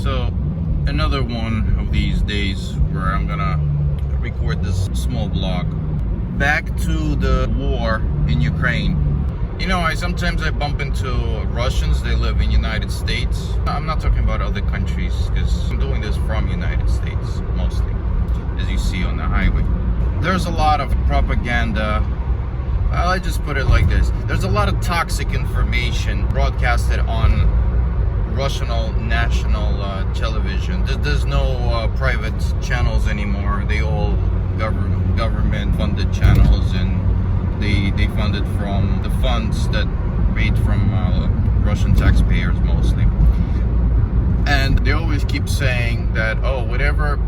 So another one of these days where I'm gonna record this small vlog. Back to the war in Ukraine. You know, sometimes I bump into Russians. They live in United States. I'm not talking about other countries because I'm doing this from United States mostly, as you see on the highway. There's a lot of propaganda. I'll just put it like this. There's a lot of toxic information broadcasted on Russian national television. There's no private channels anymore. They all government funded channels, and they funded from the funds that paid from Russian taxpayers mostly. And they always keep saying that, oh, whatever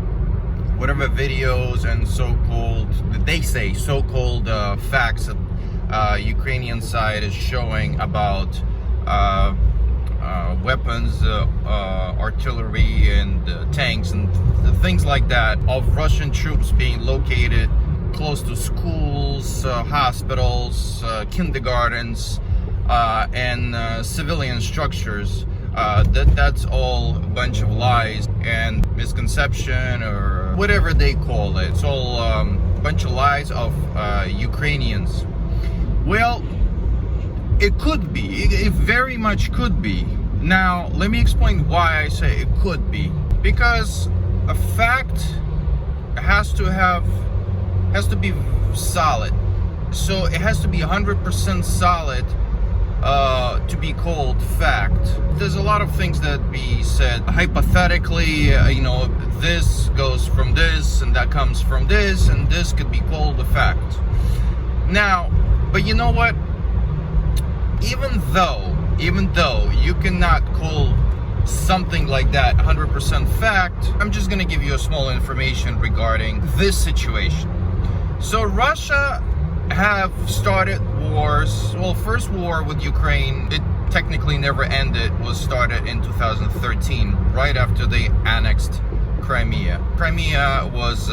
videos and so-called facts that Ukrainian side is showing about weapons, artillery and tanks and things like that of Russian troops being located close to schools, hospitals, kindergartens, and civilian structures. That's all a bunch of lies and misconception, or whatever they call it. It's all a bunch of lies of Ukrainians. Well, it could be. It very much could be. Now, let me explain why I say it could be. Because a fact has to be solid. So it has to be 100% solid to be called fact. There's a lot of things that be said hypothetically. This goes from this, and that comes from this, and this could be called a fact. Now, but you know what? Even though you cannot call something like that 100% fact, I'm just going to give you a small information regarding this situation. So Russia have started wars. Well, first war with Ukraine, it technically never ended, was started in 2013, right after they annexed Crimea. Crimea was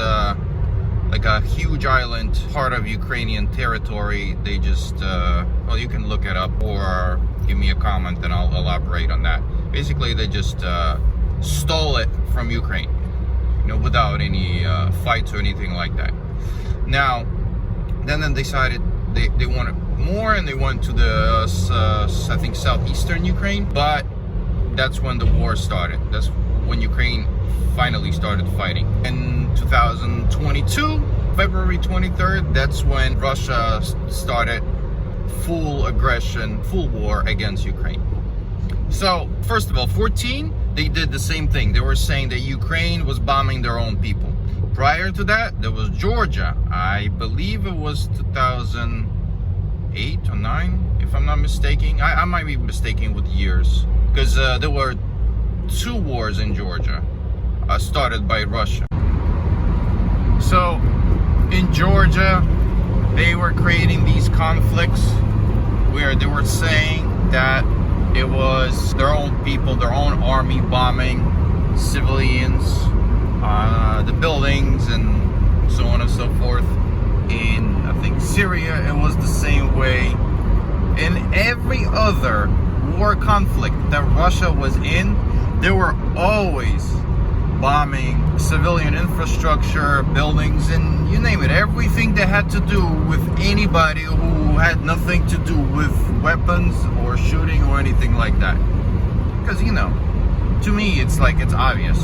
like a huge island, part of Ukrainian territory. They just, well, you can look it up or give me a comment and I'll elaborate on that. Basically, they just stole it from Ukraine, without any fights or anything like that. Now, then they decided they wanted more, and they went to the, I think, southeastern Ukraine. But that's when the war started. That's when Ukraine finally started fighting. In 2022, February 23rd, that's when Russia started full aggression, full war against Ukraine. So, first of all, 2014, they did the same thing. They were saying that Ukraine was bombing their own people. Prior to that, there was Georgia. I believe it was 2008 or 9, if I'm not mistaken. I might be mistaken with years, because there were 2 wars in Georgia started by Russia. So in Georgia, they were creating these conflicts where they were saying that it was their own people, their own army bombing civilians, the buildings, and so on and so forth. In, I think, Syria, it was the same way. In every other war conflict that Russia was in, they were always bombing civilian infrastructure, buildings, and you name it. Everything that had to do with anybody who had nothing to do with weapons or shooting or anything like that. Because, to me, it's like, it's obvious.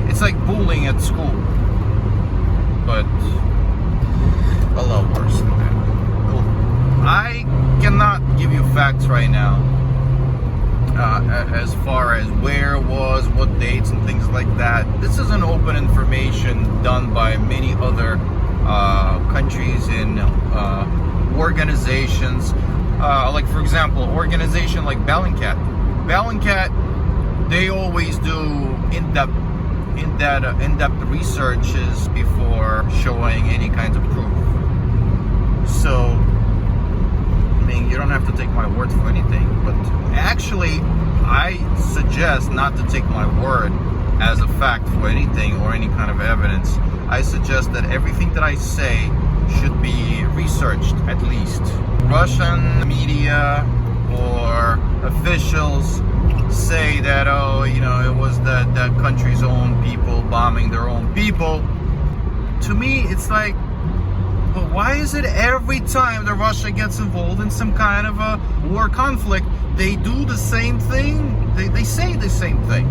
It's like bullying at school, but a lot worse than that. I cannot give you facts right now as far as where it was, what dates and things like that. This is an open information done by many other countries and organizations. Like, for example, organization like Bellingcat. Bellingcat, they always do in-depth researches before showing any kinds of proof. So, I mean, you don't have to take my word for anything, but actually, I suggest not to take my word as a fact for anything or any kind of evidence. I suggest that everything that I say should be researched, at least. Russian media or officials say that, oh, you know, it was that country's own people bombing their own people. To me, it's like, but why is it every time that Russia gets involved in some kind of a war conflict, they do the same thing? They say the same thing.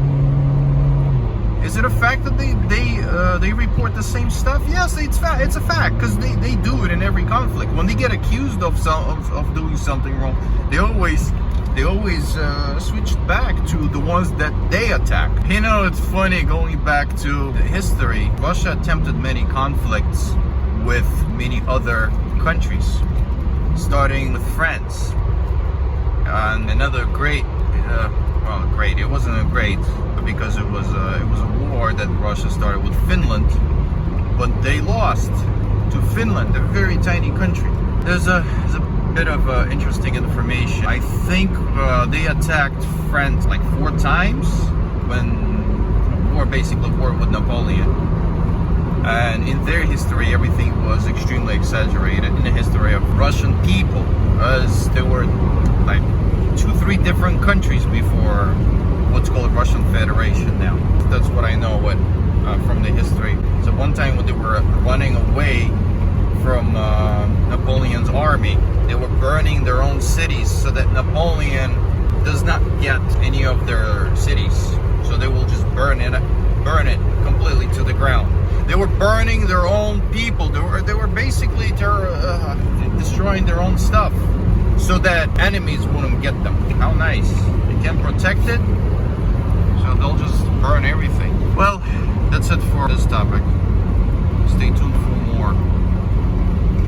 Is it a fact that they report the same stuff? Yes, it's a fact, because they do it in every conflict. When they get accused of doing something wrong, they always switch it back to the ones that they attack. You know, it's funny, going back to the history, Russia attempted many conflicts with many other countries, starting with France. And another great, it wasn't a great, because it was a war that Russia started with Finland, but they lost to Finland, a very tiny country. There's a bit of interesting information. I think they attacked France like 4 times when war with Napoleon. And in their history, everything was extremely exaggerated. In the history of Russian people, as there were like 2-3 different countries before what's called Russian Federation now. That's what I know from the history. So one time when they were running away from Napoleon's army, they were burning their own cities so that Napoleon does not get any of their cities. So they will just burn it completely to the ground. They were burning their own people. They were basically destroying their own stuff so that enemies wouldn't get them. How nice. They can't protect it, so they'll just burn everything. Well, that's it for this topic. Stay tuned for more.